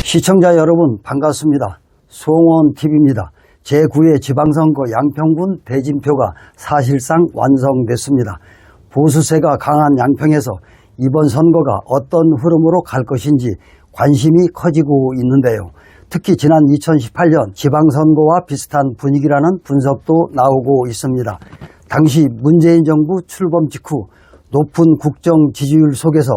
시청자 여러분 반갑습니다. 송원TV입니다. 제9회 지방선거 양평군 대진표가 사실상 완성됐습니다. 보수세가 강한 양평에서 이번 선거가 어떤 흐름으로 갈 것인지 관심이 커지고 있는데요. 특히 지난 2018년 지방선거와 비슷한 분위기라는 분석도 나오고 있습니다. 당시 문재인 정부 출범 직후 높은 국정 지지율 속에서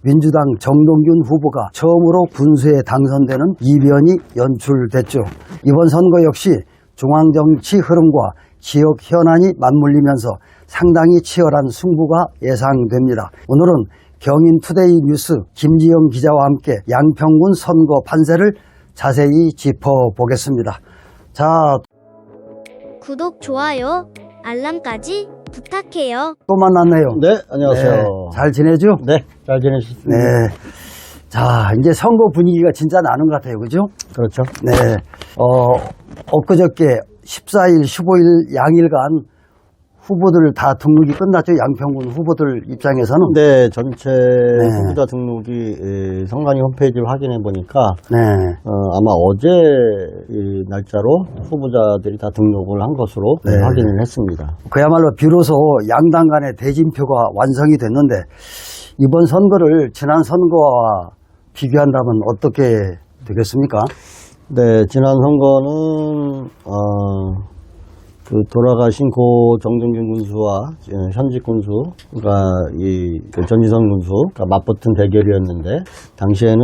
민주당 정동균 후보가 처음으로 군수에 당선되는 이변이 연출됐죠. 이번 선거 역시 중앙정치 흐름과 지역 현안이 맞물리면서 상당히 치열한 승부가 예상됩니다. 오늘은 경인투데이 뉴스 김지영 기자와 함께 양평군 선거 판세를 자세히 짚어보겠습니다. 자, 구독, 좋아요, 알람까지 부탁해요. 또 만났네요. 네, 안녕하세요. 네, 잘 지내죠? 네, 잘 지내셨습니다. 네. 자, 이제 선거 분위기가 진짜 나는 것 같아요. 그죠? 그렇죠. 네. 엊그저께 14일, 15일 양일간 후보들 다 등록이 끝났죠. 양평군 후보들 입장에서는. 네, 전체 후보자 등록이 선관위 홈페이지를 확인해 보니까 네. 아마 어제 이 날짜로 후보자들이 다 등록을 한 것으로 네. 확인을 했습니다. 그야말로 비로소 양당 간의 대진표가 완성이 됐는데 이번 선거를 지난 선거와 비교한다면 어떻게 되겠습니까? 네, 지난 선거는 그 돌아가신 고 정동균 군수와 현직 군수가 그 전지선 군수가 맞붙은 대결이었는데 당시에는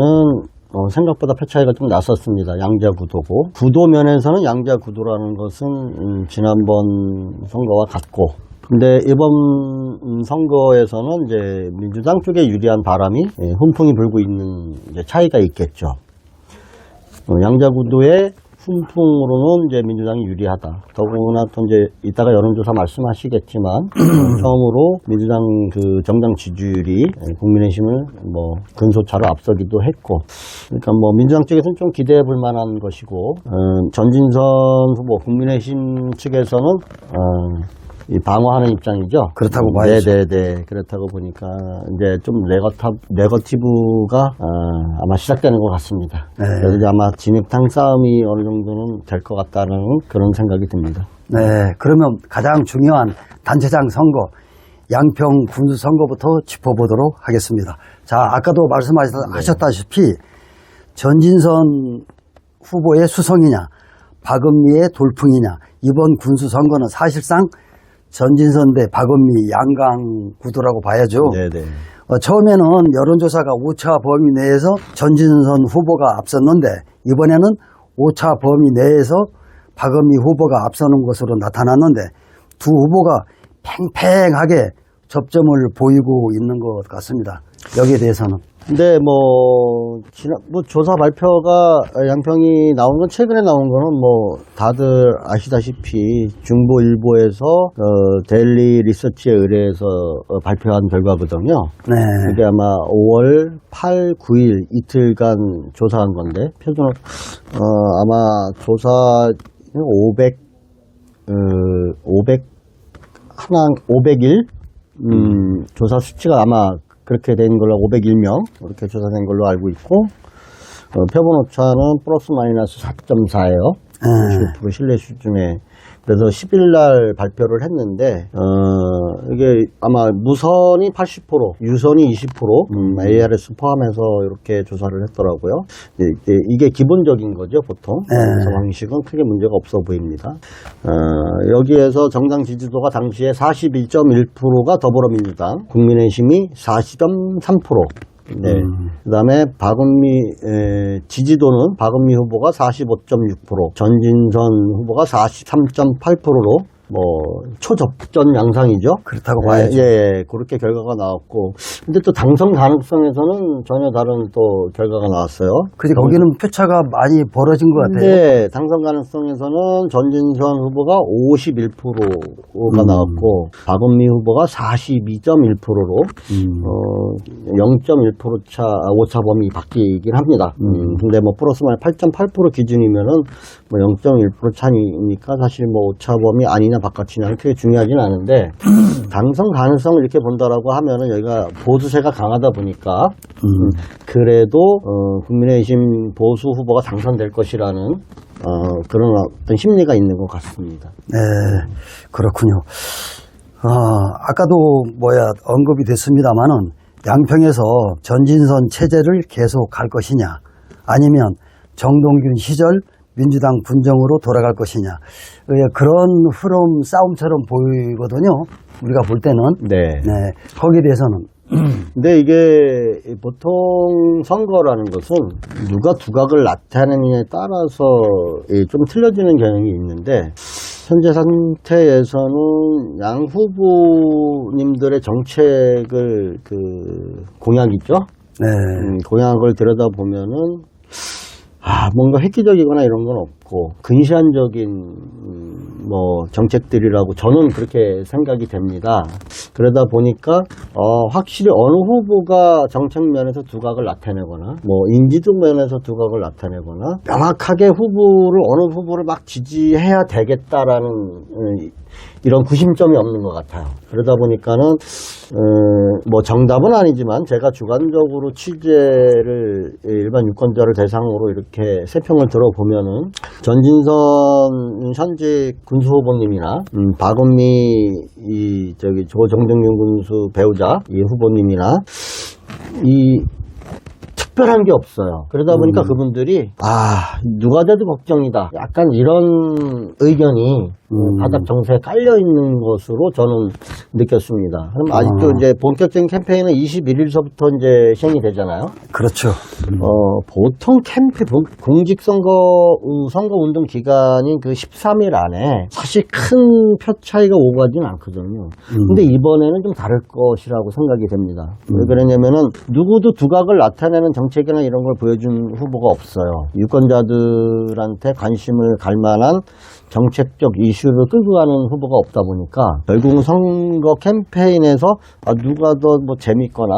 생각보다 표 차이가 좀 났었습니다. 양자 구도고 구도 면에서는 양자 구도라는 것은 지난번 선거와 같고, 근데 이번 선거에서는 이제 민주당 쪽에 유리한 바람이 훈풍이 불고 있는 이제 차이가 있겠죠. 양자 구도의 훈풍으로는 이제 민주당이 유리하다. 더구나 또 이제 이따가 여론조사 말씀하시겠지만 처음으로 민주당 그 정당 지지율이 국민의힘을 뭐 근소차로 앞서기도 했고, 그러니까 뭐 민주당 쪽에서는 좀 기대해 볼 만한 것이고, 전진선 후보 국민의힘 측에서는 이 방어하는 입장이죠. 그렇다고 봐야죠. 네네네. 그렇다고 보니까 이제 좀 네거티브가 아마 시작되는 것 같습니다. 네. 그래서 이제 아마 진흙탕 싸움이 어느 정도는 될 것 같다는 그런 생각이 듭니다. 네. 그러면 가장 중요한 단체장 선거, 양평 군수 선거부터 짚어보도록 하겠습니다. 자, 아까도 말씀하셨다시피 전진선 후보의 수성이냐, 박은미의 돌풍이냐, 이번 군수 선거는 사실상 전진선 대 박은미 양강 구도라고 봐야죠. 네네. 처음에는 여론조사가 오차 범위 내에서 전진선 후보가 앞섰는데 이번에는 오차 범위 내에서 박은미 후보가 앞서는 것으로 나타났는데 두 후보가 팽팽하게 접점을 보이고 있는 것 같습니다. 여기에 대해서는. 근데 조사 발표가 양평이 나온 건 최근에 나온 거는 뭐 다들 아시다시피 중보일보에서 데일리 리서치에 의뢰해서 발표한 결과거든요. 네. 이게 아마 5월 8, 9일 이틀간 조사한 건데 표준은 아마 조사 500일 조사 수치가 아마 그렇게 된 걸로 501명 이렇게 조사된 걸로 알고 있고, 표본 오차는 플러스 마이너스 4.4예요. 95% 신뢰 수준에. 그래서 10일 날 발표를 했는데 이게 아마 무선이 80%, 유선이 20%, ARS 포함해서 이렇게 조사를 했더라고요. 이게 기본적인 거죠, 보통. 그래서 방식은 크게 문제가 없어 보입니다. 여기에서 정당 지지도가 당시에 41.1%가 더불어민주당, 국민의힘이 40.3%. 네. 그 다음에 박은미, 지지도는 박은미 후보가 45.6%, 전진선 후보가 43.8%로 초접전 양상이죠. 그렇다고 봐야죠. 예, 그렇게 결과가 나왔고. 근데 또 당선 가능성에서는 전혀 다른 또 결과가 나왔어요. 그래서 거기는 표차가 많이 벌어진 것 같아요. 네, 당선 가능성에서는 전진선 후보가 51%가 나왔고, 박은미 후보가 42.1%로, 0.1% 오차 범위 바뀌긴 합니다. 근데 플러스 마이너스 8.8% 기준이면은 0.1% 차이니까 사실 오차 범위 아니냐 안이냐 바깥이냐는 크게 중요하진 않은데 당선 가능성을 이렇게 본다라고 하면은 여기가 보수세가 강하다 보니까 그래도 국민의힘 보수 후보가 당선될 것이라는 그런 어떤 심리가 있는 것 같습니다. 네, 그렇군요. 아까도 언급이 됐습니다만은 양평에서 전진선 체제를 계속 갈 것이냐, 아니면 정동균 시절 민주당 군정으로 돌아갈 것이냐, 그런 흐름 싸움처럼 보이거든요. 우리가 볼 때는. 네. 네, 거기에 대해서는. 근데 이게 보통 선거라는 것은 누가 두각을 나타내느냐에 따라서 좀 틀려지는 경향이 있는데 현재 상태에서는 양 후보님들의 정책을 공약이죠. 네. 공약을 들여다보면은 뭔가 획기적이거나 이런 건 없고 근시안적인 정책들이라고 저는 그렇게 생각이 됩니다. 그러다 보니까 확실히 어느 후보가 정책 면에서 두각을 나타내거나 인지도 면에서 두각을 나타내거나 명확하게 어느 후보를 막 지지해야 되겠다라는 이런 구심점이 없는 것 같아요. 그러다 보니까는 정답은 아니지만 제가 주관적으로 취재를 일반 유권자를 대상으로 이렇게 세평을 들어보면은 전진선 현직 군수 후보님이나 박은미 조정jun균 군수 배우자 이 후보님이나 특별한 게 없어요. 그러다 보니까 그분들이 누가 돼도 걱정이다. 약간 이런 의견이 바닥 정세에 깔려 있는 것으로 저는 느꼈습니다. 그럼 아직도 이제 본격적인 캠페인은 21일서부터 이제 시행이 되잖아요. 그렇죠. 보통 선거 운동 기간인 그 13일 안에 사실 큰 표 차이가 오고 가진 않거든요. 근데 이번에는 좀 다를 것이라고 생각이 됩니다. 왜 그러냐면은 누구도 두각을 나타내는 정책이나 이런 걸 보여준 후보가 없어요. 유권자들한테 관심을 갈 만한 정책적 이슈를 끌고 가는 후보가 없다 보니까 결국은 선거 캠페인에서 누가 더 재밌거나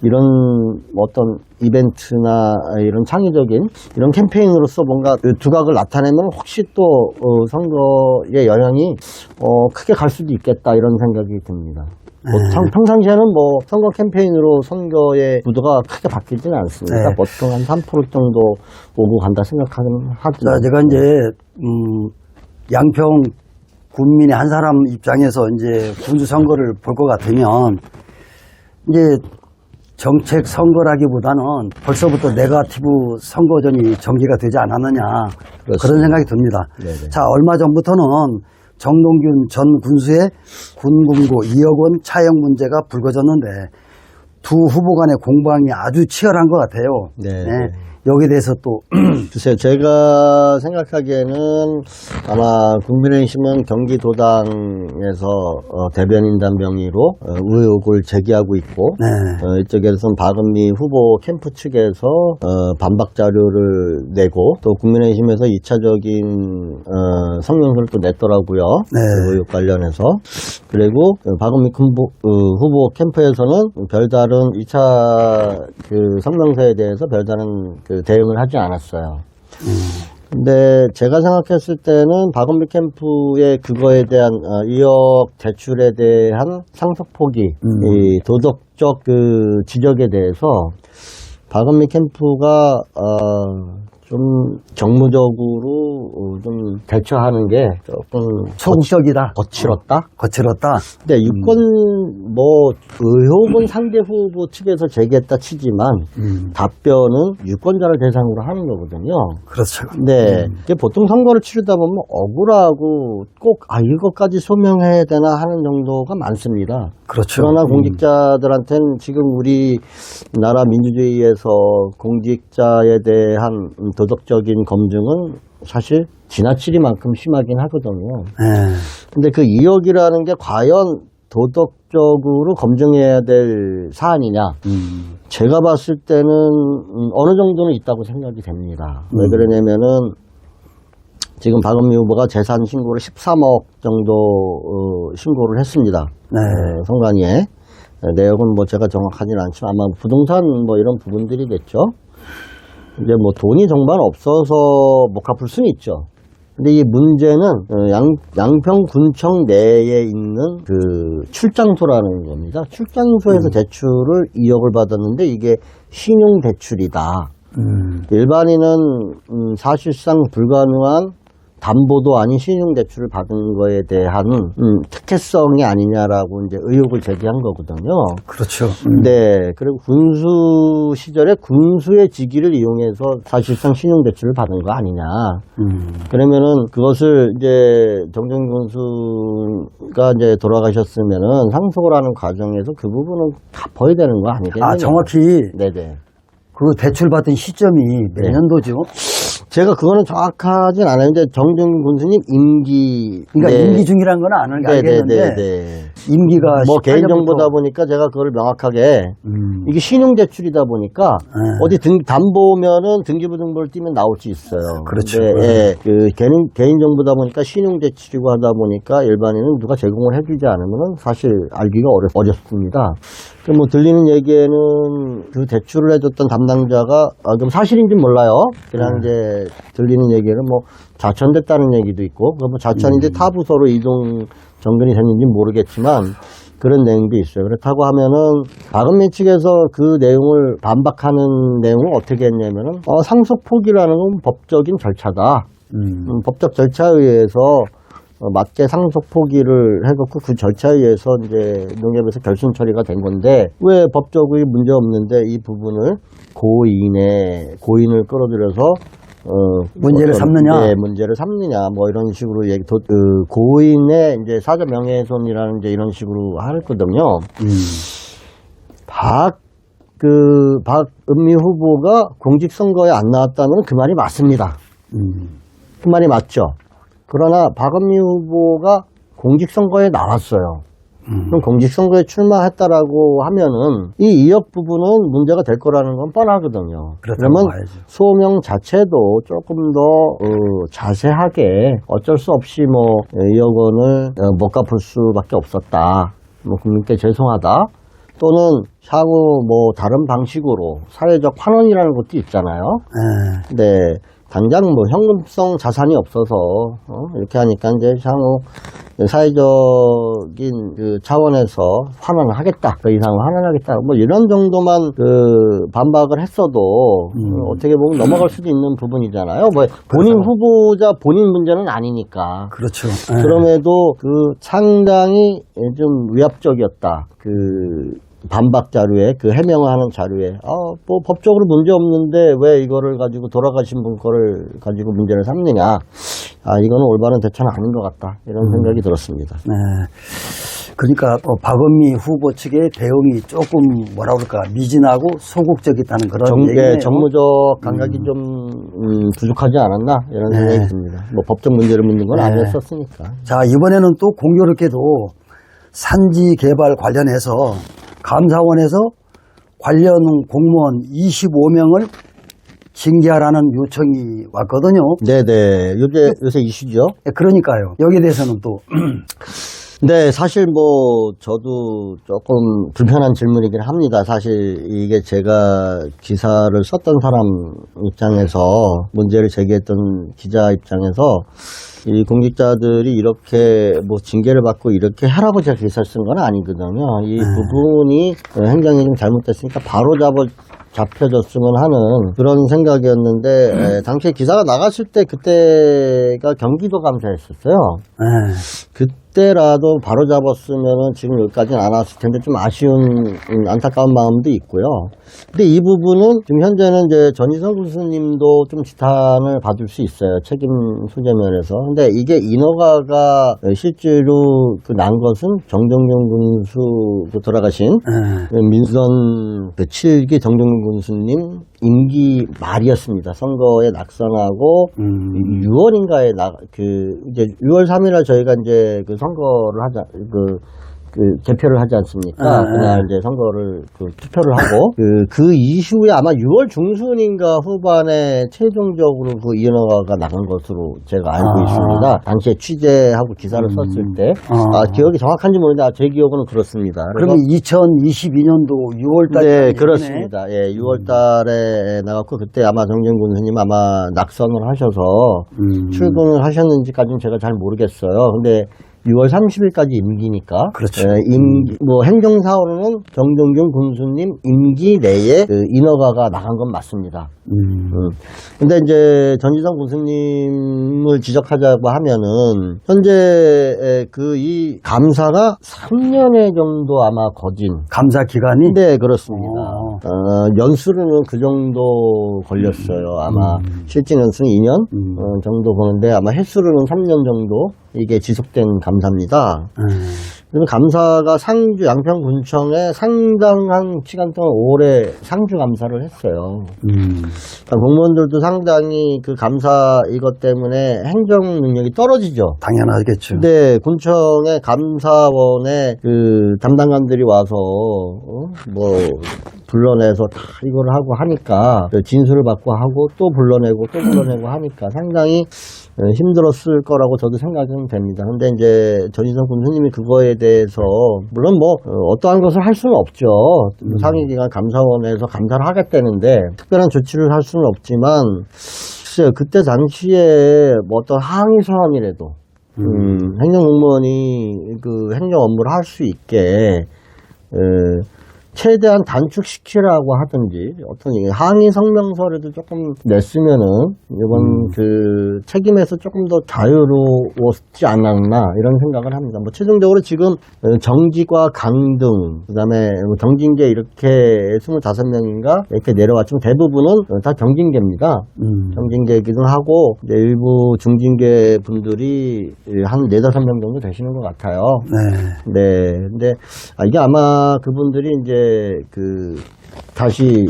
이런 어떤 이벤트나 이런 창의적인 이런 캠페인으로서 뭔가 두각을 나타내면 혹시 또 선거의 영향이 크게 갈 수도 있겠다 이런 생각이 듭니다. 평상시에는 선거 캠페인으로 선거의 구도가 크게 바뀌지는 않습니다. 네. 보통 한 3% 정도 오고 간다 생각하긴 하지만. 제가 이제 양평 군민의 한 사람 입장에서 이제 군수 선거를 볼 것 같으면 이제 정책 선거라기보다는 벌써부터 네거티브 선거전이 전개가 되지 않았느냐 그렇습니다. 그런 생각이 듭니다. 네네. 자, 얼마 전부터는 정동균 전 군수의 군금고 2억 원 차용 문제가 불거졌는데 두 후보 간의 공방이 아주 치열한 것 같아요. 네. 네. 여기에 대해서 또 글쎄요, 제가 생각하기에는 아마 국민의힘은 경기도당에서 대변인단 명의로 의혹을 제기하고 있고, 네. 이쪽에서는 박은미 후보 캠프 측에서 반박 자료를 내고, 또 국민의힘에서 2차적인 성명서를 또 냈더라고요. 네. 그 의혹 관련해서. 그리고 박은미 후보 캠프에서는 별다른 2차 그 성명서에 대해서 별다른 대응을 하지 않았어요. 근데 제가 생각했을 때는 박은미 캠프의 그거에 대한 2억 대출에 대한 상속포기, 이 도덕적 그 지적에 대해서 박은미 캠프가 좀 정무적으로 좀 대처하는 게 조금 소극적이다. 거칠었다? 거칠었다. 근데 의혹은 상대 후보 측에서 제기했다 치지만 답변은 유권자를 대상으로 하는 거거든요. 그렇죠. 네. 이게 보통 선거를 치르다 보면 억울하고 꼭 이것까지 소명해야 되나 하는 정도가 많습니다. 그렇죠. 그러나 공직자들한테는 지금 우리나라 민주주의에서 공직자에 대한 도덕적인 검증은 사실 지나치리만큼 심하긴 하거든요. 네. 근데 그 2억이라는 게 과연 도덕적으로 검증해야 될 사안이냐? 제가 봤을 때는 어느 정도는 있다고 생각이 됩니다. 왜 그러냐면은 지금 박은미 후보가 재산 신고를 13억 정도 신고를 했습니다. 네. 선관위에. 내역은 제가 정확하진 않지만 아마 부동산 이런 부분들이겠죠. 이제 돈이 정말 없어서 못 갚을 수는 있죠. 근데 이 문제는 양평군청 내에 있는 그 출장소라는 겁니다. 출장소에서 대출을 2억을 받았는데 이게 신용대출이다. 일반인은 사실상 불가능한 담보도 아닌 신용대출을 받은 거에 대한 특혜성이 아니냐라고 이제 의혹을 제기한 거거든요. 그렇죠. 네. 그리고 군수 시절에 군수의 직위를 이용해서 사실상 신용대출을 받은 거 아니냐. 그러면은 그것을 이제 정정균 군수가 이제 돌아가셨으면은 상속을 하는 과정에서 그 부분은 갚아야 되는 거 아니겠느냐. 아, 정확히 네네. 그 대출 받은 시점이 몇 네. 년도죠? 제가 그거는 정확하진 않아요. 이제 정정균 군수님 임기. 그러니까 네. 임기 중이라는 건 알겠는데 네네네. 임기가 뭐 18년부터 개인 정보다 보니까 제가 그걸 명확하게 이게 신용대출이다 보니까 어디 담보면은 등기부등본을 띄면 나올 수 있어요. 그렇죠. 근데, 예, 그 개인 정보다 보니까 신용대출이고 하다 보니까 일반인은 누가 제공을 해주지 않으면은 사실 알기가 어렵습니다. 뭐 들리는 얘기에는 그 대출을 해줬던 담당자가 좀 사실인지 몰라요. 그냥 이제 들리는 얘기는 뭐 자천됐다는 얘기도 있고, 뭐 자천인데 타 부서로 이동 정근이 됐는지 모르겠지만 그런 내용도 있어요. 그렇다고 하면은 박은미 측에서 그 내용을 반박하는 내용을 어떻게 했냐면은 상속 포기라는 건 법적인 절차다. 법적 절차에 의해서 맞게 상속 포기를 해놓고 그 절차에 의해서 이제 농협에서 결순 처리가 된 건데 왜 법적으로 문제 없는데 이 부분을 고인을 끌어들여서 문제를 삼느냐? 네, 문제를 삼느냐, 뭐 이런 식으로 고인의 이제 사자 명예훼손이라는 이제 이런 식으로 하거든요. 박은미 후보가 공직선거에 안 나왔다면 그 말이 맞습니다. 그 말이 맞죠. 그러나 박은미 후보가 공직선거에 나왔어요. 그럼 공직선거에 출마했다라고 하면은 이 2억 부분은 문제가 될 거라는 건 뻔하거든요. 그러면 봐야죠. 소명 자체도 조금 더 자세하게 어쩔 수 없이 뭐 2억 원을 못 갚을 수밖에 없었다. 뭐 국민께 죄송하다. 또는 향후 뭐 다른 방식으로 사회적 환원이라는 것도 있잖아요. 네. 당장 뭐 현금성 자산이 없어서 이렇게 하니까 이제 향후 사회적인 그 차원에서 환원을 하겠다, 그 이상 환원하겠다, 뭐 이런 정도만 그 반박을 했어도 어떻게 보면 넘어갈 수도 있는 부분이잖아요. 뭐 본인 후보자 본인 문제는 아니니까. 그렇죠. 그럼에도 그 상당히 좀 위압적이었다. 그 반박 자료에, 그 해명을 하는 자료에, 뭐 법적으로 문제 없는데 왜 이거를 가지고 돌아가신 분 거를 가지고 문제를 삼느냐. 이거는 올바른 대처는 아닌 것 같다. 이런 생각이 들었습니다. 네. 그러니까 박은미 후보 측의 대응이 조금 뭐라 그럴까 미진하고 소극적이다는 그런 얘기네요. 정무적 감각이 좀 부족하지 않았나 이런 생각이 듭니다. 뭐 법적 문제를 묻는 건 아니었었으니까. 자, 이번에는 또 공교롭게도 산지 개발 관련해서 감사원에서 관련 공무원 25명을 징계하라는 요청이 왔거든요. 네네. 요새 이슈죠. 그러니까요. 여기에 대해서는 또. 네, 사실 뭐 저도 조금 불편한 질문이긴 합니다. 사실 이게 제가 기사를 썼던 사람 입장에서 문제를 제기했던 기자 입장에서 이 공직자들이 이렇게 뭐 징계를 받고 이렇게 할아버지가 기사를 쓴 건 아니거든요. 이 부분이 행정이 좀 잘못됐으니까 바로 잡혀졌으면 하는 그런 생각이었는데 당시에 기사가 나갔을 때 그때가 경기도 감사였었어요. 그때라도 바로 잡았으면은 지금 여기까지는 안 왔을 텐데 좀 아쉬운 안타까운 마음도 있고요. 근데 이 부분은 지금 현재는 이제 전희선 군수님도 좀 지탄을 받을 수 있어요. 책임 소재 면에서. 근데 이게 인허가가 실제로 난 것은 정정균 군수 돌아가신 민선 7기 정정균 군수님 임기 말이었습니다. 선거에 낙선하고 6월인가에 이제 6월 3일날 저희가 이제 그 선거를 개표를 하지 않습니까? 그날 이제 선거를 투표를 하고 그 이후에 아마 6월 중순인가 후반에 최종적으로 그 이인허가가 나간 것으로 제가 알고 있습니다. 당시에 취재하고 기사를 썼을 때 기억이 정확한지 모르는데 제 기억은 그렇습니다. 그러면 2022년도 6월 달에 네, 그렇습니다. 예, 6월 달에 나갔고 그때 아마 정진군 스님 아마 낙선을 하셔서 출근을 하셨는지까지는 제가 잘 모르겠어요. 근데 6월 30일까지 임기니까. 그렇죠. 행정사원은 정정균 군수님 임기 내에 인허가가 나간 건 맞습니다. 근데 이제 전지성 군수님을 지적하자고 하면은, 현재 이 감사가 3년의 정도 아마 거진. 감사 기간이? 네, 그렇습니다. 연수로는 그 정도 걸렸어요. 아마 실질 연수는 2년 정도 보는데 아마 횟수로는 3년 정도 이게 지속된 감사입니다. 그리고 감사가 상주 양평군청에 상당한 시간 동안 오래 상주 감사를 했어요. 그러니까 공무원들도 상당히 그 감사 이것 때문에 행정 능력이 떨어지죠. 당연하겠죠. 근데 군청의 감사원에 그 담당관들이 와서 불러내서 다 이걸 하고 하니까 진술을 받고 하고 또 불러내고 하니까 상당히 힘들었을 거라고 저도 생각은 됩니다. 근데 이제 전희성 군수님이 그거에 대해서 물론 어떠한 것을 할 수는 없죠. 상임기관 감사원에서 감사를 하겠다는데 특별한 조치를 할 수는 없지만 글쎄요, 그때 당시에 어떤 항의 사항이라도 행정공무원이 그 행정 업무를 할 수 있게 최대한 단축시키라고 하든지 어떤 항의 성명서라도 조금 냈으면은 이번 그 책임에서 조금 더 자유로웠지 않았나 이런 생각을 합니다. 최종적으로 지금 정직과 강등 그다음에 정징계 이렇게 25명인가 이렇게 내려왔지만 대부분은 다 정징계입니다. 정징계이기도 하고 이제 일부 중징계 분들이 한 4-5명 정도 되시는 것 같아요. 네. 근데 이게 아마 그분들이 이제 다시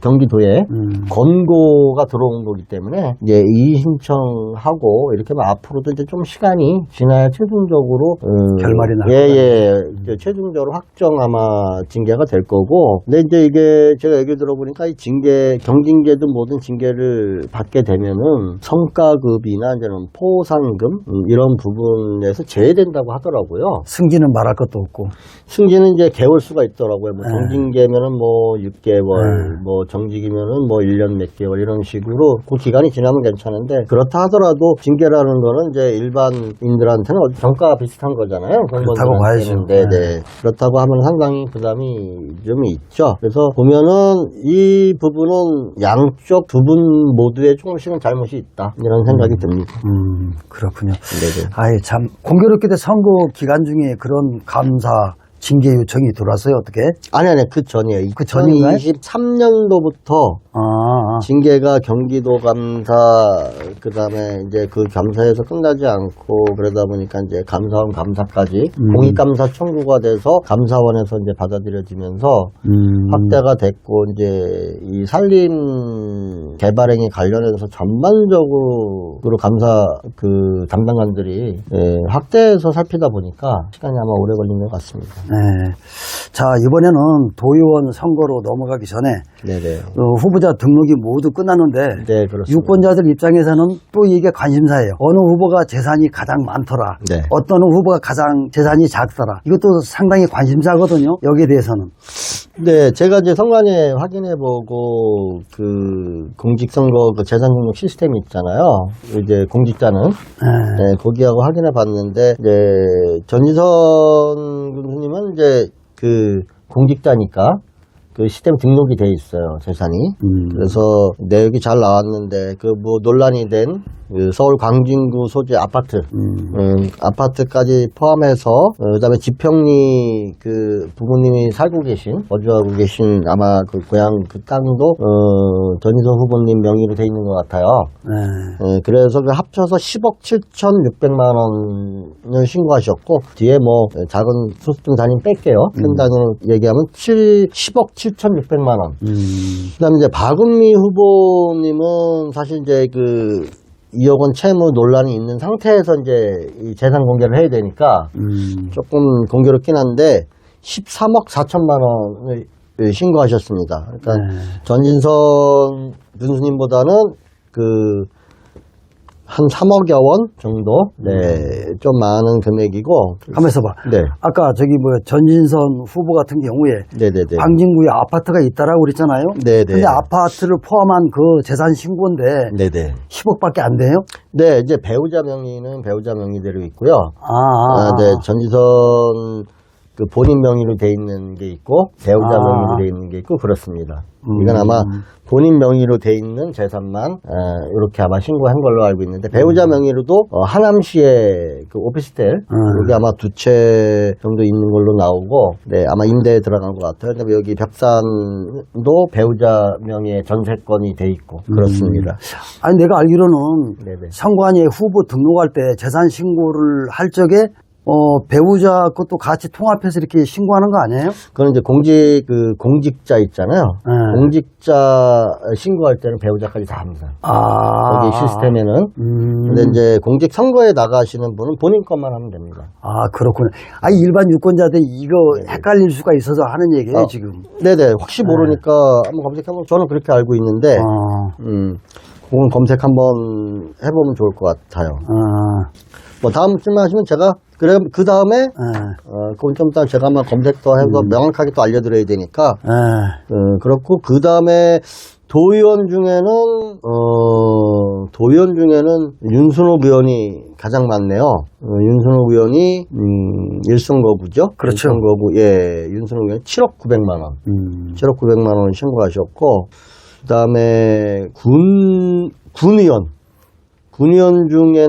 경기도에 권고가 들어온 거기 때문에 이제 이의 신청하고 이렇게 하면 앞으로도 이제 좀 시간이 지나야 최종적으로 결말이 날 이제 최종적으로 확정 아마 징계가 될 거고. 근데 이제 이게 제가 얘기 들어보니까 이 경징계든 모든 징계를 받게 되면은 성과급이나 이제는 포상금 이런 부분에서 제외된다고 하더라고요. 승진은 말할 것도 없고. 승진은 이제 개월 수가 있더라고요. 경징계면은 6개월. 정직이면은 1년 몇 개월 이런 식으로 그 기간이 지나면 괜찮은데 그렇다 하더라도 징계라는 거는 이제 일반인들한테는 정가가 비슷한 거잖아요. 그렇다고 봐야죠. 네네. 그렇다고 하면 상당히 부담이 좀 있죠. 그래서 보면은 이 부분은 양쪽 두 분 모두에 조금씩은 잘못이 있다 이런 생각이 듭니다. 그렇군요. 네네. 아예 참 공교롭게도 선거 기간 중에 그런 감사 징계 요청이 들어왔어요, 어떻게? 아니, 그 전이에요. 그 전인가요? 2023년도부터 징계가 경기도 감사, 그 다음에 이제 그 감사에서 끝나지 않고 그러다 보니까 이제 감사원 감사까지 공익감사 청구가 돼서 감사원에서 이제 받아들여지면서 확대가 됐고 이제 이 산림 개발행위 관련해서 전반적으로 감사 그 담당관들이 확대해서 살피다 보니까 시간이 아마 오래 걸린 것 같습니다. 네. 자, 이번에는 도의원 선거로 넘어가기 전에 네네. 후보자 등록이 모두 끝났는데 네, 그렇습니다. 유권자들 입장에서는 또 이게 관심사예요. 어느 후보가 재산이 가장 많더라. 네. 어떤 후보가 가장 재산이 작더라. 이것도 상당히 관심사거든요. 여기에 대해서는. 네, 제가 이제 선관위에 확인해보고 그 공직선거 그 재산 등록 시스템이 있잖아요. 이제 공직자는 네, 거기하고 확인해봤는데 이제 전지선 군수님은 이제 그 공직자니까 그 시스템 등록이 돼 있어요, 재산이. 그래서 내역이 잘 나왔는데 그 논란이 된 그 서울 광진구 소재 아파트, 아파트까지 포함해서 그다음에 지평리 그 부모님이 살고 계신 거주하고 계신 아마 그 고향 그 땅도 전희선 후보님 명의로 돼 있는 것 같아요. 그래서 그 합쳐서 10억 7,600만 원을 신고하셨고 뒤에 작은 소수점 단위 뺄게요. 큰 단위로 얘기하면 10억 7,600만 원. 그다음에 이제 박은미 후보님은 사실 이제 2억 원 채무 논란이 있는 상태에서 이제 이 재산 공개를 해야 되니까 조금 공교롭긴 한데 13억 4천만 원을 신고하셨습니다. 그러니까 전진선 군수님보다는 한 3억여 원 정도, 좀 많은 금액이고. 가만있어 봐. 네. 아까 전진선 후보 같은 경우에 네네네. 광진구에 아파트가 있다라고 그랬잖아요. 네네. 근데 아파트를 포함한 그 재산 신고인데 네네. 10억밖에 안 돼요? 네, 이제 배우자 명의는 배우자 명의대로 있고요. 네. 전지선 본인 명의로 돼 있는 게 있고 배우자 명의로 돼 있는 게 있고 그렇습니다. 이건 아마 본인 명의로 돼 있는 재산만 이렇게 아마 신고한 걸로 알고 있는데 배우자 명의로도 하남시에 그 오피스텔 여기 아마 2채 정도 있는 걸로 나오고 아마 임대에 들어간 것 같아요. 그다음에 여기 벽산도 배우자 명의의 전세권이 돼 있고 그렇습니다. 아니 내가 알기로는 네네. 선관위에 후보 등록할 때 재산 신고를 할 적에 배우자 것도 같이 통합해서 이렇게 신고하는 거 아니에요? 그건 이제 공직자 있잖아요. 공직자 신고할 때는 배우자까지 다 합니다. 거기 시스템에는. 근데 이제 공직 선거에 나가시는 분은 본인 것만 하면 됩니다. 그렇군요. 아니, 일반 유권자들 이거 헷갈릴 수가 있어서 하는 얘기예요, 지금. 네네. 혹시 모르니까 한번 검색해보면 저는 그렇게 알고 있는데, 그건 검색 한번 해보면 좋을 것 같아요. 다음 질문하시면 제가 그 다음에 그건 좀 이따 제가 한번 검색도 해서 명확하게 또 알려드려야 되니까 그렇고 그 다음에 도의원 중에는 윤순호 의원이 가장 많네요. 윤순호 의원이 일선거구죠. 그렇죠. 일선거구 윤순호 의원이 7억 900만 원, 7억 900만 원을 신고하셨고 그 다음에 군의원 중에는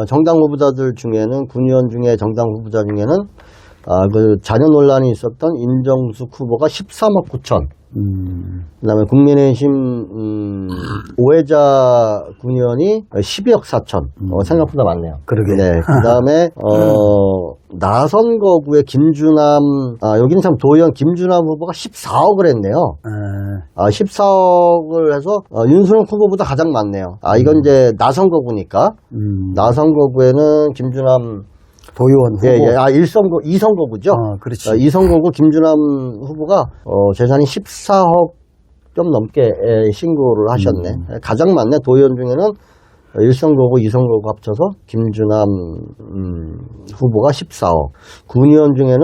정당 후보자들 중에는 군의원 중에 정당 후보자 중에는 그 자녀 논란이 있었던 임정숙 후보가 13억 9천. 그다음에 국민의힘 오해자 군의원이 12억 4천. 생각보다 많네요. 그러게. 네. 그다음에 나선거구의 김주남 여기는 참 도의원 김주남 후보가 14억을 했네요. 14억을 해서 윤순호 후보보다 가장 많네요. 이건 이제 나선거구니까. 나선거구에는 김주남 도의원 후보. 2선거구죠. 그렇지. 2선거구 김주남 후보가 재산이 14억 좀 넘게 신고를 하셨네. 가장 많네. 도의원 중에는 1선거구, 2선거구 합쳐서 김주남 후보가 14억. 군의원 중에는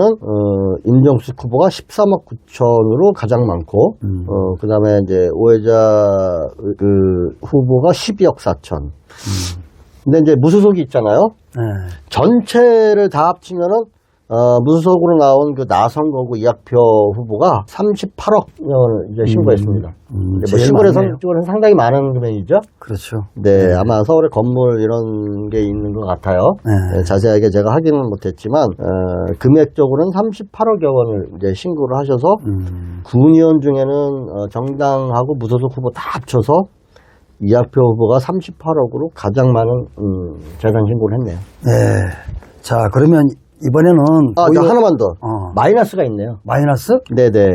임정숙 후보가 13억 9천으로 가장 많고, 그 다음에 이제 오해자 후보가 12억 4천. 근데 이제 무소속이 있잖아요. 전체를 다 합치면은 무소속으로 나온 그 나선거구 이학표 후보가 38억을 이제 신고했습니다. 시골에서 상당히 많은 금액이죠. 그렇죠. 네, 아마 서울에 건물 이런 게 있는 것 같아요. 자세하게 제가 확인은 못했지만 금액적으로는 38억여 원을 이제 신고를 하셔서 군의원 중에는 정당하고 무소속 후보 다 합쳐서 이학표 후보가 38억으로 가장 많은 재산 신고를 했네요. 네. 자, 그러면 이번에는 하나만 더. 마이너스가 있네요. 마이너스? 네네.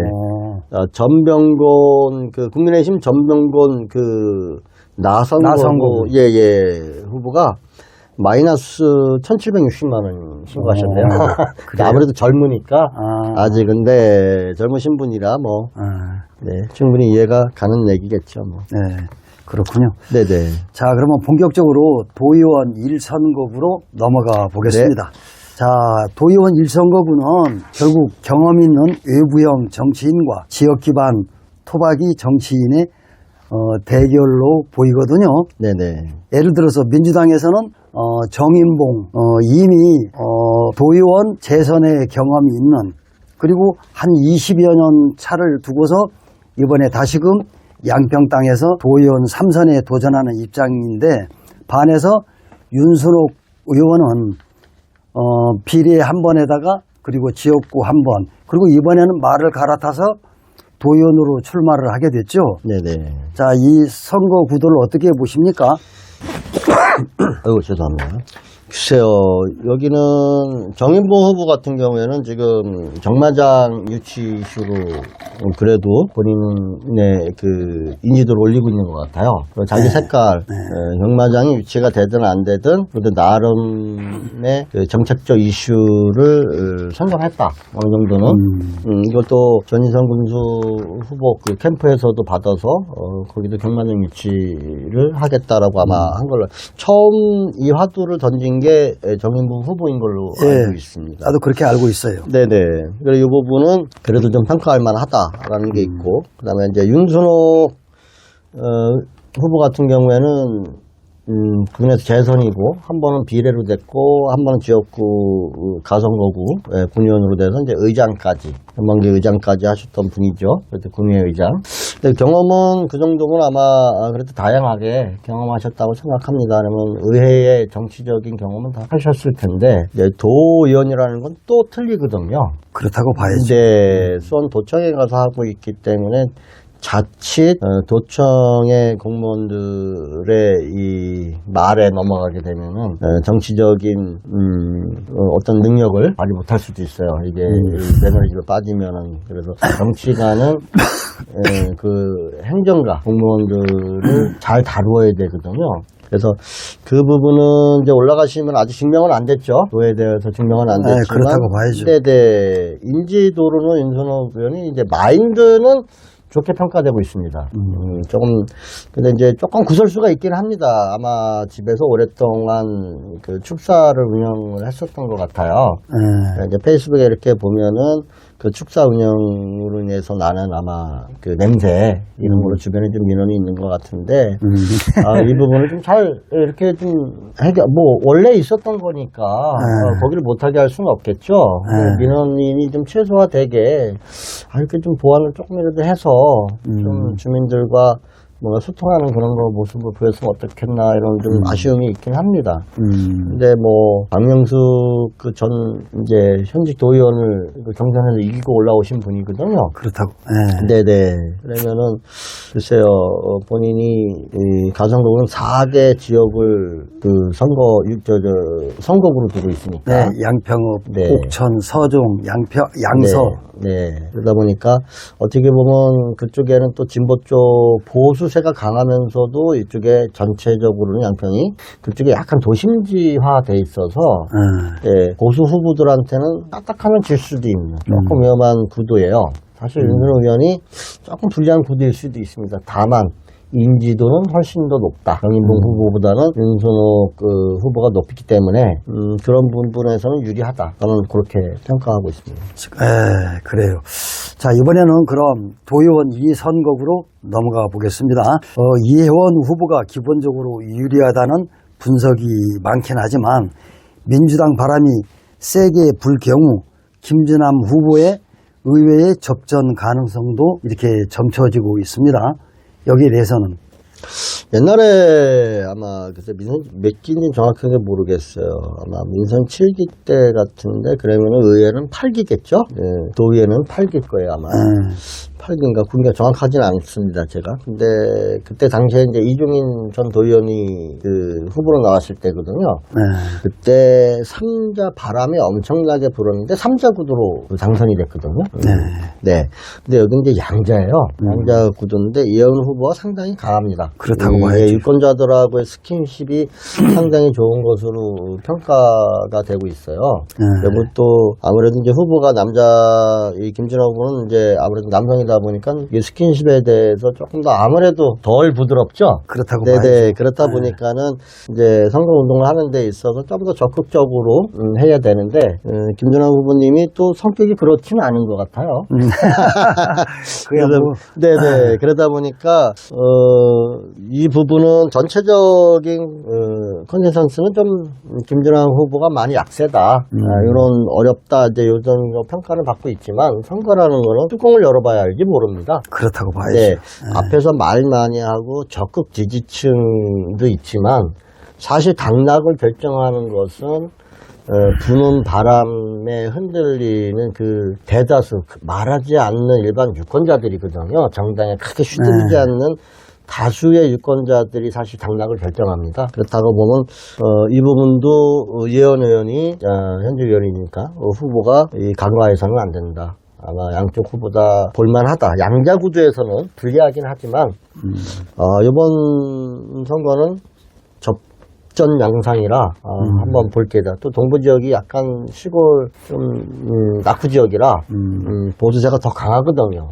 전병곤 국민의힘 전병곤 나선거 후보가 마이너스 1,760만 원 신고하셨네요. 아무래도 젊으니까 아직 근데 젊으신 분이라 충분히 이해가 가는 얘기겠죠. 네. 그렇군요. 네네. 자, 그러면 본격적으로 도의원 1선거구로 넘어가 보겠습니다. 자, 도의원 1선거구는 결국 경험 있는 외부형 정치인과 지역 기반 토박이 정치인의 대결로 보이거든요. 네네. 예를 들어서 민주당에서는 정인봉 이미 도의원 재선의 경험이 있는 그리고 한 20여 년 차를 두고서 이번에 다시금 양평 땅에서 도의원 3선에 도전하는 입장인데 반해서 윤순옥 의원은 비례 한 번에다가 그리고 지역구 한 번 그리고 이번에는 말을 갈아타서 도의원으로 출마를 하게 됐죠. 네네. 자, 이 선거 구도를 어떻게 보십니까? 아이고 죄송합니다. 글쎄요, 여기는 정인보 후보 같은 경우에는 지금 정마장 유치 이슈로 그래도 본인의 그 인지도를 올리고 있는 것 같아요. 자기 색깔, 정마장이 유치가 되든 안 되든 그래도 나름의 그 정책적 이슈를 선점했다. 어느 정도는. 이것도 전인선 군수 후보 그 캠프에서도 받아서 거기도 경마장 유치를 하겠다라고 아마 한 걸로. 처음 이 화두를 던진 게 정인보 후보인 걸로 알고 있습니다. 나도 그렇게 알고 있어요. 네네. 그래서 이 부분은 그래도 좀 평가할 만하다라는 게 있고, 그 다음에 이제 윤순옥 후보 같은 경우에는 군에서 재선이고, 한 번은 비례로 됐고, 한 번은 지역구 가선거구 군의원으로 돼서 이제 의장까지, 전반기 의장까지 하셨던 분이죠. 그래도 군의회 의장. 근데 경험은 그 정도면 아마 그래도 다양하게 경험하셨다고 생각합니다. 그러면 의회의 정치적인 경험은 다 하셨을 텐데, 이제 도의원이라는 건 또 틀리거든요. 그렇다고 봐야죠. 이제 수원 도청에 가서 하고 있기 때문에 자칫 도청의 공무원들의 이 말에 넘어가게 되면은 정치적인 어떤 능력을 발휘 못할 수도 있어요. 이게 매너리즘에 빠지면은. 그래서 정치가는 그 행정가 공무원들을 잘 다루어야 되거든요. 그래서 그 부분은 이제 올라가시면 아직 증명은 안 됐죠. 그에 대해서 증명은 안 됐지만. 그렇다고 봐야죠. 네네. 인지도로는 윤선호 의원이 이제 마인드는 좋게 평가되고 있습니다. 조금, 근데 이제 조금 구설수가 있긴 합니다. 아마 집에서 오랫동안 그 축사를 운영을 했었던 것 같아요. 그러니까 이제 페이스북에 이렇게 보면은 그 축사 운영으로 인해서 나는 아마 그 냄새, 이런 걸로 주변에 좀 민원이 있는 것 같은데, 이 부분을 좀 잘 이렇게 좀 원래 있었던 거니까, 거기를 못하게 할 수는 없겠죠. 민원인이 좀 최소화되게, 이렇게 좀 보완을 조금이라도 해서, 좀 주민들과 뭔가 소통하는 그런 거 모습을 보였으면 어떻겠나 이런 좀 아쉬움이 있긴 합니다. 근데 뭐 박명수 그 전 이제 현직 도의원을 그 경선에서 이기고 올라오신 분이거든요. 그렇다고. 네네. 그러면은 글쎄요, 본인이 이 가성동은 4개 지역을 그 선거구로 두고 있으니까. 네, 양평읍, 네. 옥천, 서종, 양서. 네. 그러다 보니까 어떻게 보면 그쪽에는 또 진보 쪽 보수세가 강하면서도 이쪽에 전체적으로는 양평이 그쪽에 약간 도심지화돼 있어서 예, 보수 후보들한테는 딱딱하면 질 수도 있는 조금 위험한 구도예요. 사실 윤석열 의원이 조금 불리한 구도일 수도 있습니다. 다만 인지도는 훨씬 더 높다. 정인봉 후보보다는 윤선호 그 후보가 높기 때문에 그런 부분에서는 유리하다. 저는 그렇게 평가하고 있습니다. 그래요. 자, 이번에는 그럼 도의원 2선거구로 넘어가 보겠습니다. 이혜원 후보가 기본적으로 유리하다는 분석이 많긴 하지만 민주당 바람이 세게 불 경우 김진남 후보의 의회의 접전 가능성도 이렇게 점쳐지고 있습니다. 여기에 대해서는 옛날에 아마 그때 민선 몇 기인지 정확하게 모르겠어요. 아마 민선 7기 때 같은데 그러면 의회는 8기겠죠? 네, 도의회는 8기일 거예요 아마. 8기인가 9기인가 정확하지는 않습니다 제가. 근데 그때 당시에 이제 이종인 전 도의원이 그 후보로 나왔을 때거든요. 그때 3자 바람이 엄청나게 불었는데 3자 구도로 당선이 됐거든요. 네. 근데 여기 이제 양자예요. 양자 구도인데 이혜원 후보가 상당히 강합니다. 그렇다고 봐야죠. 유권자들하고의 스킨십이 상당히 좋은 것으로 평가가 되고 있어요. 그리고 또 아무래도 이제 후보가 이 김진호 후보는 이제 아무래도 남성이다 보니까 이 스킨십에 대해서 조금 더 아무래도 덜 부드럽죠. 그렇다고 네네. 봐야죠. 그렇다 보니까는 이제 선거 운동을 하는 데 있어서 좀 더 적극적으로 해야 되는데 김진호 후보님이 또 성격이 그렇지는 않은 것 같아요. 네네. 그러다 보니까 이 부분은 전체적인 컨센서스는 좀 김진환 후보가 많이 약세다. 이런 어렵다 이제 요즘 평가를 받고 있지만 선거라는 거는 뚜껑을 열어봐야 알지 모릅니다. 그렇다고 봐야죠. 네. 앞에서 말 많이 하고 적극 지지층도 있지만 사실 당락을 결정하는 것은 부는 바람에 흔들리는 그 대다수 말하지 않는 일반 유권자들이거든요. 정당에 크게 휘둘리지 않는 다수의 유권자들이 사실 당락을 결정합니다. 그렇다고 보면 이 부분도 예원 의원이 현직 의원이니까 후보가 간과해서는 안 된다. 아마 양쪽 후보 다 볼만하다. 양자 구도에서는 불리하긴 하지만 이번 선거는 접전 양상이라 한번 볼 게다. 또 동부 지역이 약간 시골 좀 낙후 지역이라 보수세가 더 강하거든요.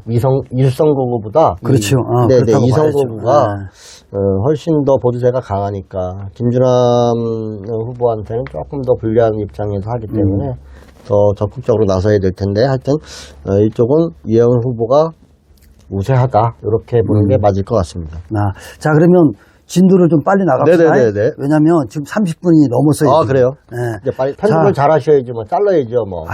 일선거구보다 그렇죠. 네네, 그렇다고 이선거구가 봐야죠. 훨씬 더 보수세가 강하니까 김주남 후보한테는 조금 더 불리한 입장에서 하기 때문에 더 적극적으로 나서야 될 텐데 하여튼 이쪽은 예원 후보가 우세하다 이렇게 보는 게 맞을 것 같습니다. 자, 그러면 진도를 좀 빨리 나갑시다. 네네네네. 왜냐면 지금 30분이 넘었어요. 아 지금. 그래요? 네. 이제 빨리 편집을 잘 하셔야지 뭐 잘라야죠 뭐.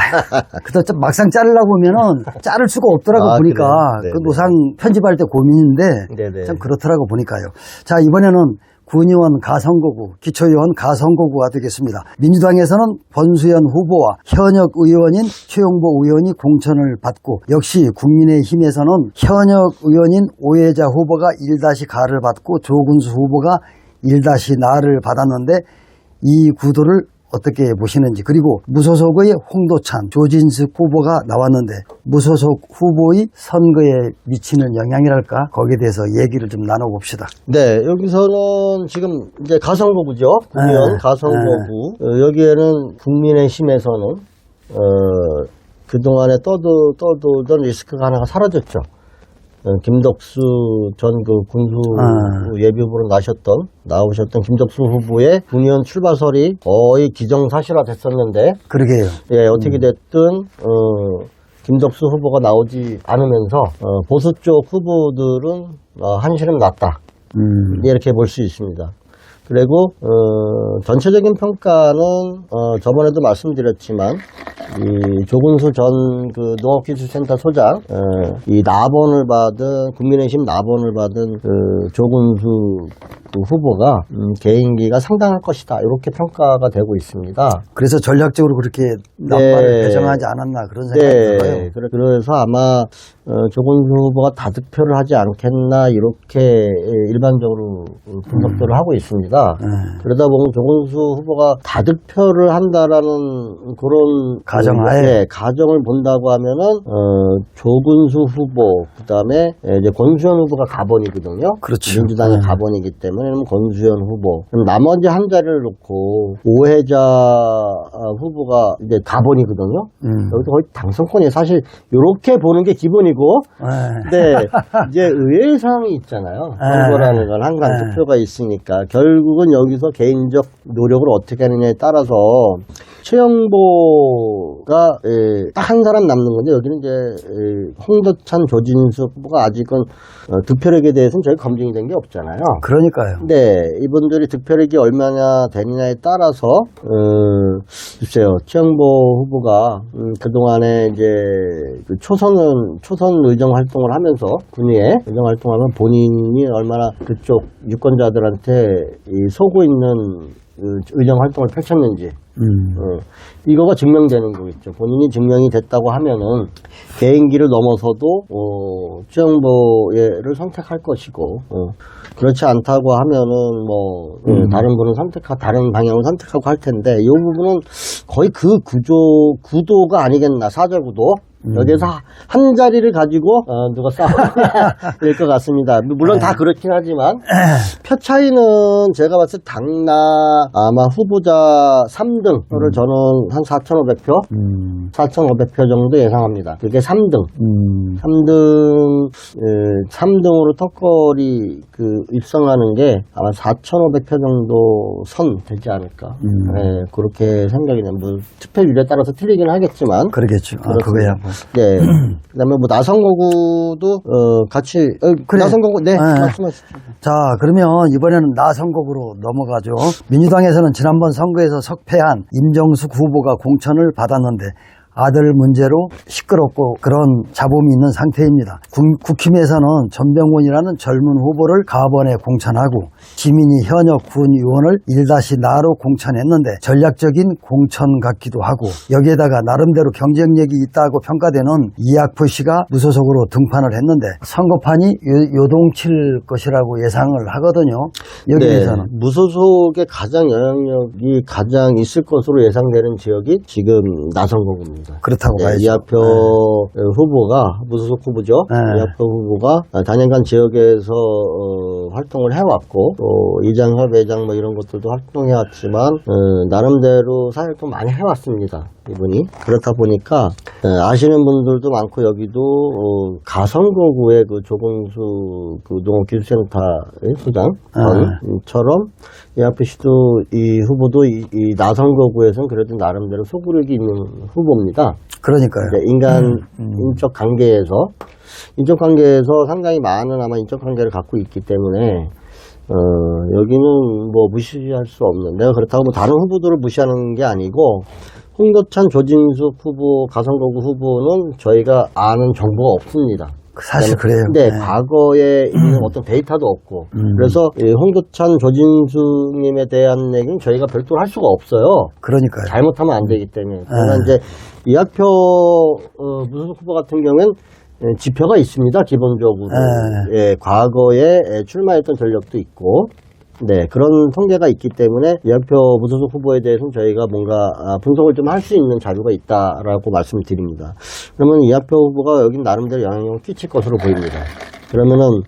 그래도 막상 자르려고 보면은 자를 수가 없더라고 보니까 그래요? 그 노상 편집할 때 고민인데 네네. 참 그렇더라고 보니까요. 자, 이번에는 군의원 가선거구, 기초의원 가선거구가 되겠습니다. 민주당에서는 번수연 후보와 현역 의원인 최용보 의원이 공천을 받고 역시 국민의힘에서는 현역 의원인 오해자 후보가 1-가를 받고 조근수 후보가 1-나를 받았는데 이 구도를 어떻게 보시는지, 그리고 무소속의 홍도찬, 조진숙 후보가 나왔는데 무소속 후보의 선거에 미치는 영향이랄까, 거기에 대해서 얘기를 좀 나눠봅시다. 네, 여기서는 지금 이제 가선거구죠. 국회의원 가선거구. 여기에는 국민의힘에서는 그동안에 떠돌던 리스크가 하나가 사라졌죠. 김덕수 전 그 군수 예비후보로 나오셨던 김덕수 후보의 군의원 출마설이 거의 기정사실화 됐었는데, 그러게요. 예, 어떻게 됐든, 김덕수 후보가 나오지 않으면서, 보수 쪽 후보들은, 한시름 났다. 이렇게 볼 수 있습니다. 그리고, 전체적인 평가는, 저번에도 말씀드렸지만, 이 조근수 전 그 농업기술센터 소장, 이 나번을 받은, 국민의힘 나번을 받은 그 조근수 그 후보가, 개인기가 상당할 것이다. 이렇게 평가가 되고 있습니다. 그래서 전략적으로 그렇게 남발을 배정하지 않았나 그런 생각이 들어요. 그래서 아마, 조근수 후보가 다득표를 하지 않겠나, 이렇게 일반적으로 분석들을 하고 있습니다. 그러다 보면 조근수 후보가 다득표를 한다라는 그런 가정하에 가정을 본다고 하면은 조근수 후보 그다음에 이제 권수현 후보가 가번이거든요. 그렇죠. 민주당의 가번이기 때문에 권수현 후보. 그럼 나머지 한 자리를 놓고 오해자 후보가 이제 가번이거든요. 여기서 거의 당선권이 사실 이렇게 보는 게 기본이고, 네 이제 의외의 상황이 있잖아요. 선거라는 건 항상 투표가 있으니까 결국은 여기서 개인적 노력을 어떻게 하느냐에 따라서 최영보가 딱 한 사람 남는 건데, 여기는 이제 홍도찬, 조진숙 후보가 아직은 득표력에 대해서는 저희 검증이 된 게 없잖아요. 그러니까요. 네, 이분들이 득표력이 얼마나 되느냐에 따라서 글쎄요, 최영보 후보가 그동안에 이제 그 초선 의정 활동을 하면서 군위에 의정 활동하면 본인이 얼마나 그쪽 유권자들한테 속고 있는 의정 활동을 펼쳤는지 이거가 증명되는 거겠죠. 본인이 증명이 됐다고 하면은 개인기를 넘어서도 최영보를 선택할 것이고, 그렇지 않다고 하면은 뭐 다른 분은 다른 방향을 선택하고 할 텐데, 이 부분은 거의 그 구도가 아니겠나, 사저구도. 여기에서 한 자리를 가지고 누가 싸우느냐 될 것 같습니다. 물론 다 그렇긴 하지만 표 차이는 제가 봤을 때 당나 아마 후보자 3등을 저는 한 4,500표 4,500표 정도 예상합니다. 그게 3등 3등으로 턱걸이 입성하는 게 아마 4,500표 정도 선 되지 않을까. 네, 그렇게 생각이 납니다. 뭐 투표율에 따라서 틀리긴 하겠지만 그러겠죠. 그거야 뭐. 네. 그다음에 뭐 나선거구도 같이 그래. 나선거구 말씀하시죠. 자, 그러면 이번에는 나선거구로 넘어가죠. 민주당에서는 지난번 선거에서 석패한 임정숙 후보가 공천을 받았는데 아들 문제로 시끄럽고 그런 잡음이 있는 상태입니다. 국힘에서는 전병훈이라는 젊은 후보를 가번에 공천하고 지민이 현역 군의원을 1-4로 공천했는데 전략적인 공천 같기도 하고 여기에다가 나름대로 경쟁력이 있다고 평가되는 이학표 씨가 무소속으로 등판을 했는데 선거판이 요동칠 것이라고 예상을 하거든요. 여기에서는. 네, 무소속의 가장 영향력이 가장 있을 것으로 예상되는 지역이 지금 나선거구입니다. 그렇다고 네, 봐야죠. 이학표 후보가 무소속 후보죠. 네. 이학표 후보가 단연간 지역에서 활동을 해왔고 또 이장협, 회장 뭐 이런 것들도 활동해왔지만 나름대로 사역도 많이 해왔습니다. 이분이 그렇다 보니까 아시는 분들도 많고 여기도 가선거구의 그 조공수 그 농업기술센터의 소장처럼 이학표 씨도 이 후보도 이 나선거구에서는 그래도 나름대로 소구력이 있는 후보입니다. 그러니까요. 인적 관계에서 상당히 많은 아마 인적 관계를 갖고 있기 때문에 여기는 뭐 무시할 수 없는, 내가 그렇다고 뭐 다른 후보들을 무시하는 게 아니고 홍도찬, 조진숙 후보, 가선거구 후보는 저희가 아는 정보가 없습니다. 사실 그래요. 근데 과거에 있는 어떤 데이터도 없고 그래서 이 홍도찬, 조진숙님에 대한 얘기는 저희가 별도로 할 수가 없어요. 그러니까요. 잘못하면 안 되기 때문에. 그러나 이제 이학표 무소속 후보 같은 경우엔 지표가 있습니다. 기본적으로. 예, 과거에 출마했던 전력도 있고. 네, 그런 통계가 있기 때문에 이학표 무소속 후보에 대해서는 저희가 뭔가 분석을 좀 할 수 있는 자료가 있다라고 말씀을 드립니다. 그러면 이학표 후보가 여긴 나름대로 영향력을 끼칠 것으로 보입니다. 그러면은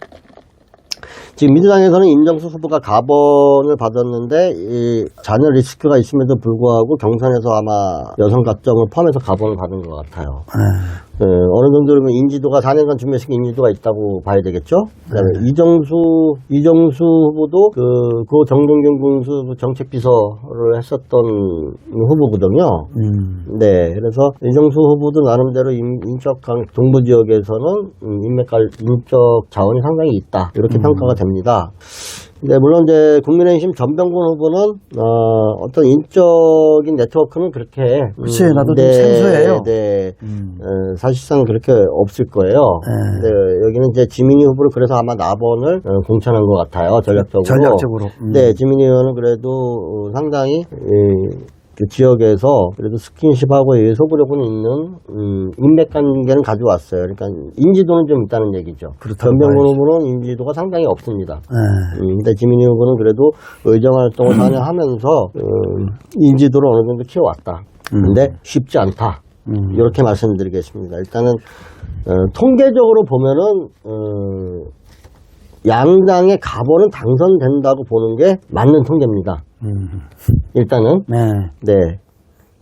지금 민주당에서는 임정수 후보가 가번을 받았는데 이 자녀 리스크가 있음에도 불구하고 경선에서 아마 여성 가점을 포함해서 가번을 받은 것 같아요. 어느 정도면 인지도가 4년간 준비했으니까 인지도가 있다고 봐야 되겠죠. 그다음에 이정수 후보도 그 정동균 군수 정책비서를 했었던 후보거든요. 네, 그래서 이정수 후보도 나름대로 동부 지역에서는 인적 자원이 상당히 있다 이렇게 평가가 됩니다. 네, 물론 이제 국민의힘 전병군 후보는 어떤 인적인 네트워크는 그렇게 글쎄 나도 좀 생소해요. 네, 사실상 그렇게 없을 거예요. 네, 여기는 이제 지민이 후보를 그래서 아마 나번을 공천한 것 같아요. 전략적으로. 네, 지민이 의원은 그래도 상당히 그 지역에서 그래도 스킨십하고 소구력은 있는 인맥관계는 가져왔어요. 그러니까 인지도는 좀 있다는 얘기죠. 전병훈 후보는 인지도가 상당히 없습니다. 근데 지민이 후보는 그래도 의정활동을 4년 하면서 인지도를 어느 정도 키워왔다. 근데 쉽지 않다. 이렇게 말씀드리겠습니다. 일단은 통계적으로 보면은 양당의 가번은 당선된다고 보는 게 맞는 통계입니다. 일단은 네,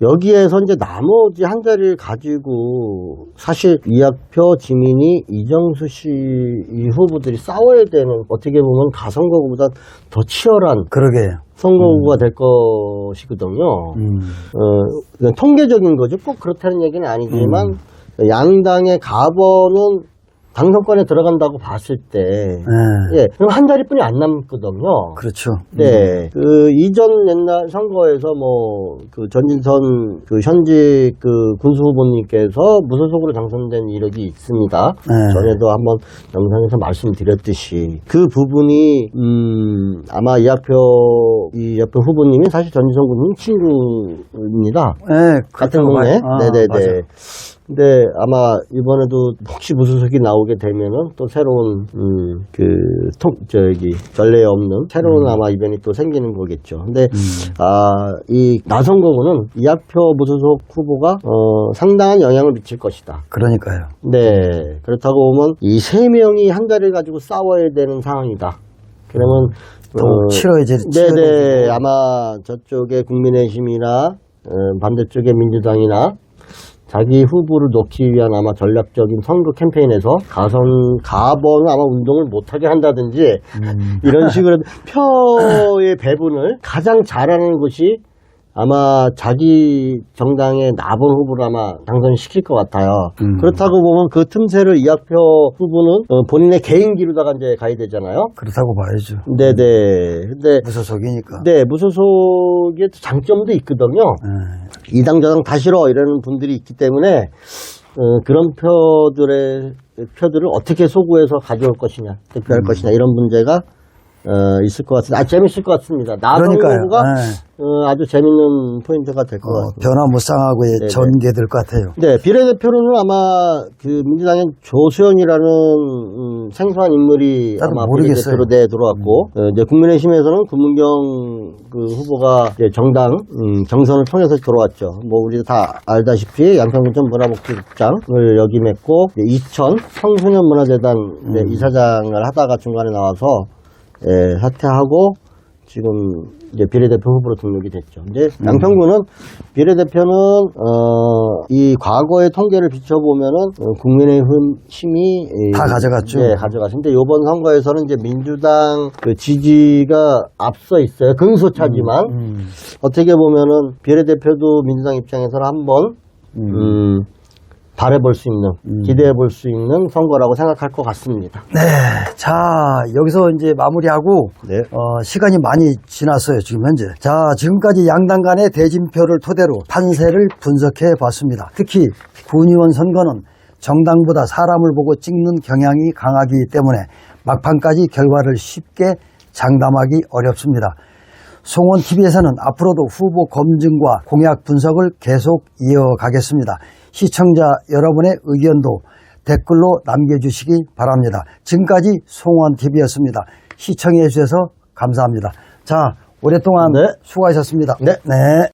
여기에서 이제 나머지 한 자리를 가지고 사실 이학표, 지민이, 이정수 씨 이 후보들이 싸워야 되는, 어떻게 보면 가선거구보다 더 치열한 선거구가 될 것이거든요. 통계적인 거죠. 꼭 그렇다는 얘기는 아니지만 양당의 가번은 당선권에 들어간다고 봤을 때, 예, 그럼 한 자리뿐이 안 남거든요. 그렇죠. 네, 그 이전 옛날 선거에서 뭐 그 전진선 그 현직 그 군수 후보님께서 무소속으로 당선된 이력이 있습니다. 전에도 한번 영상에서 말씀드렸듯이 그 부분이 아마 이학표 후보님이 사실 전진선 군님 친구입니다. 네, 같은 동네. 네네네. 근데 아마 이번에도 혹시 무소속이 나오게 되면은 또 새로운 전례에 없는 새로운 아마 이변이 또 생기는 거겠죠. 근데 이 나선거구는 이학표 무소속 후보가 상당한 영향을 미칠 것이다. 그러니까요. 네, 그렇다고 보면 이 세 명이 한 자리를 가지고 싸워야 되는 상황이다. 그러면 또 치러야지. 네네, 아마 저쪽에 국민의힘이나 반대쪽에 민주당이나 자기 후보를 놓기 위한 아마 전략적인 선거 캠페인에서 가번은 아마 운동을 못하게 한다든지 이런 식으로 표의 배분을 가장 잘하는 곳이 아마 자기 정당의 나본 후보를 아마 당선시킬 것 같아요. 그렇다고 보면 그 틈새를 이학표 후보는 본인의 개인기로다가 이제 가야 되잖아요. 그렇다고 봐야죠. 네네. 근데 무소속이니까. 네, 무소속의 장점도 있거든요. 이 당 저당 다 싫어 이러는 분들이 있기 때문에 그런 표들을 어떻게 소구해서 가져올 것이냐, 대표할 것이냐 이런 문제가 있을 것 같습니다. 재밌을 것 같습니다. 나성 그러니까요. 후보가 아주 재밌는 포인트가 될 것 같습니다. 변화무쌍하고 네네. 전개될 것 같아요. 네, 비례대표로는 아마 그 민주당의 조수연이라는 생소한 인물이 나도 아마 모르겠어요. 비례대표로 들어왔고 이제 국민의힘에서는 김문경 그 후보가 이제 정당 경선을 통해서 들어왔죠. 뭐 우리 다 알다시피 양평군청 문화복지국장을 역임했고 이천 청소년문화재단 이사장을 하다가 중간에 나와서 사퇴하고 지금 이제 비례대표 후보로 등록이 됐죠. 이제 양평구는 비례대표는 이 과거의 통계를 비춰보면은 국민의힘 힘이 다 가져갔죠. 네, 가져갔는데 이번 선거에서는 이제 민주당 그 지지가 앞서 있어요. 근소차지만 어떻게 보면은 비례대표도 민주당 입장에서는 한번 바라볼 수 있는, 기대해 볼 수 있는 선거라고 생각할 것 같습니다. 네. 자, 여기서 이제 마무리하고, 네. 시간이 많이 지났어요, 지금 현재. 자, 지금까지 양당 간의 대진표를 토대로 판세를 분석해 봤습니다. 특히 군의원 선거는 정당보다 사람을 보고 찍는 경향이 강하기 때문에 막판까지 결과를 쉽게 장담하기 어렵습니다. 송원TV에서는 앞으로도 후보 검증과 공약 분석을 계속 이어가겠습니다. 시청자 여러분의 의견도 댓글로 남겨주시기 바랍니다. 지금까지 송원TV였습니다. 시청해 주셔서 감사합니다. 자, 오랫동안 네. 수고하셨습니다. 네. 네.